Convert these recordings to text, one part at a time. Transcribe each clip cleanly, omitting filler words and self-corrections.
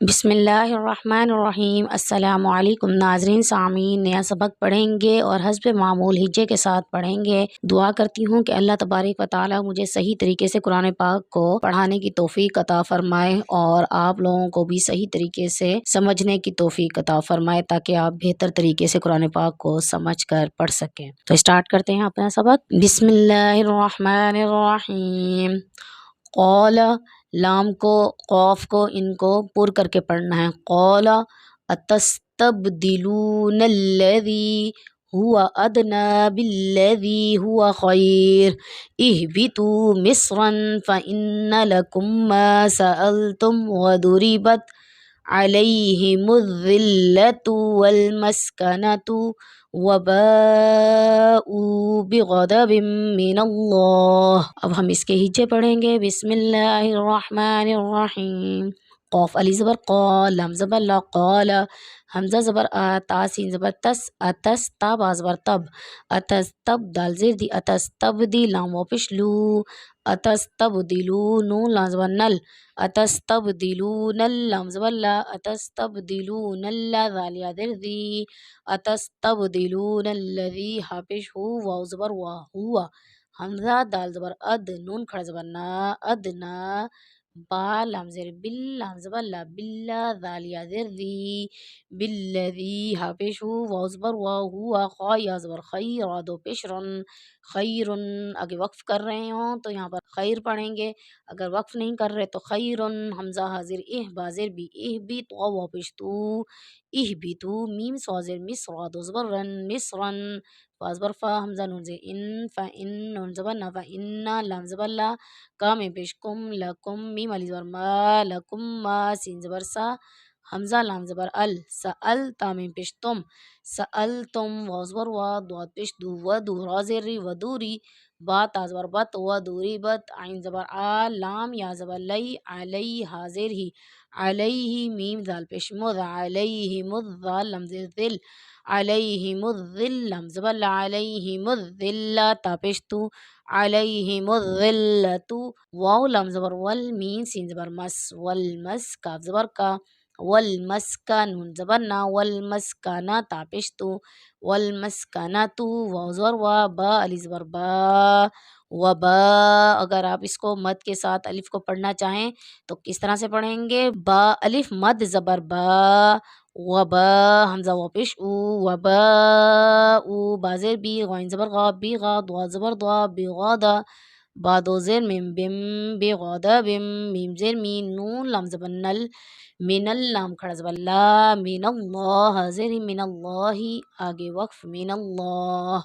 بسم اللہ الرحمن الرحیم۔ السلام علیکم ناظرین سامعین، نیا سبق پڑھیں گے اور حسب معمول ہجے کے ساتھ پڑھیں گے۔ دعا کرتی ہوں کہ اللہ تبارک و تعالی مجھے صحیح طریقے سے قرآن پاک کو پڑھانے کی توفیق عطا فرمائے اور آپ لوگوں کو بھی صحیح طریقے سے سمجھنے کی توفیق عطا فرمائے تاکہ آپ بہتر طریقے سے قرآن پاک کو سمجھ کر پڑھ سکیں۔ تو اسٹارٹ کرتے ہیں اپنا سبق۔ بسم اللہ الرحمن الرحیم۔ قول، لام کو قوف کو ان کو پر کر کے پڑھنا ہے۔ قول اتستبدلون الذی هو ادنی بالذی هو خیر اہبطوا مصرا فإن لکم ما سألتم وضربت علیہم الذلۃ والمسکنۃ وباءوا بغضب من اللہ۔ اب ہم اس کے ہجے پڑھیں گے۔ بسم اللہ الرحمن الرحیم۔ قوف علی زبر قا، لام زبر لا، قال، حمزہ زبر آ، تا سین زبر تس، اتس، تا با زبر تب، اتستب دال زیر دی، اتستبدی لام واپش لو، اتستبدلو نون لام زبر نل، اتستبدلون لام زبر لا، اتستبدلون ذال یا در دی، اتستبدلون الذی حافظ ہو واو زبر وا ہوا، حمزہ دال زبر اد، نون کھڑا زبر نا، ادنا، با لام زیر بل، لام زبر لا، بلا ذال یا زر دی، بالذی حافظ ہو واو زبر وا ہوا، خا یا زبر خی، را دو پیش رن، خیرن۔ اگر وقف کر رہے ہوں تو یہاں پر خیر پڑھیں گے، اگر وقف نہیں کر رہے تو خیرن، حمزہ حاضر اہ، بازر بھی اہ بھی، تو واپش تو اہ بھی تو، میم سوازر مصر، را دو زبر رن، مصرن، فاز بر فا، حمزہ نون زیر ان، فا ان، نون زبر نا، فا اننا، لام زبر لا، کام پیش کم، لکم، میم علی زبر ما، لکم ما، سین زبر سا، حمزہ لام زبر ال، سأل، تامیم پیش تم، سألتم، واو زبر وا، دوات پیش دو، ودو، را زیر ری، ودوری، با تا زبر بت، ودوری بت، عین زبر آ، لام یا زبر لی، علی حاضر ہی، علیہ، میم ذال پیش مذ، علیہم الذال لام زیر ذل، علیہم الذل، لام زبر لا، علیہم الذل، تا پیش تو، علیہم الذلۃ، واو لام زبر ول، میم سین زبر مس، والمس، کاف زبر کا، والمسکا، نون زبر نا، والمسکنہ، تا پیش تو، والمسکنۃ، واو زبر وا، با علی زبر با، وبا۔ اگر آپ اس کو مد کے ساتھ الف کو پڑھنا چاہیں تو کس طرح سے پڑھیں گے؟ با الف مد زبر با، وبا، حمزہ واپش او، وبا او، بازر بی، غین زبر غا، بی غا، دعا زبر دعا، بغادا، با دو زیر میم بم، بغادا بم، میم زیر می، نون لام زبر نل، من اللام کھڑا زبر لا، من اللہ حاضر ہی، من اللہ، آگے وقف، من اللہ۔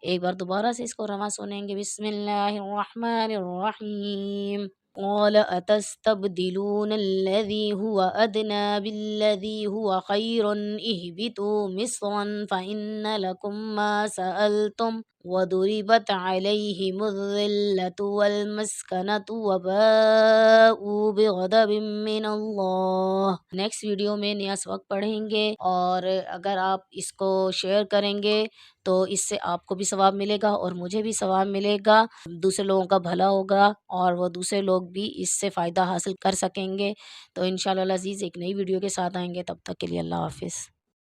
ایک بار دوبارہ سے اس کو رواں سنیں گے۔ بسم اللہ الرحمن الرحیم۔ قال اتستبدلون الذی هو ادنی بالذی هو خیر اہبطوا مصرا فإن لکم ما سألتم وضربت علیہم الذلۃ والمسکنۃ وباءوا بغضب من اللہ۔ نیکسٹ ویڈیو میں نیا سبق پڑھیں گے، اور اگر آپ اس کو شیئر کریں گے تو اس سے آپ کو بھی ثواب ملے گا اور مجھے بھی ثواب ملے گا، دوسرے لوگوں کا بھلا ہوگا اور وہ دوسرے لوگ بھی اس سے فائدہ حاصل کر سکیں گے۔ تو انشاءاللہ العزیز ایک نئی ویڈیو کے ساتھ آئیں گے، تب تک کے لیے اللہ حافظ۔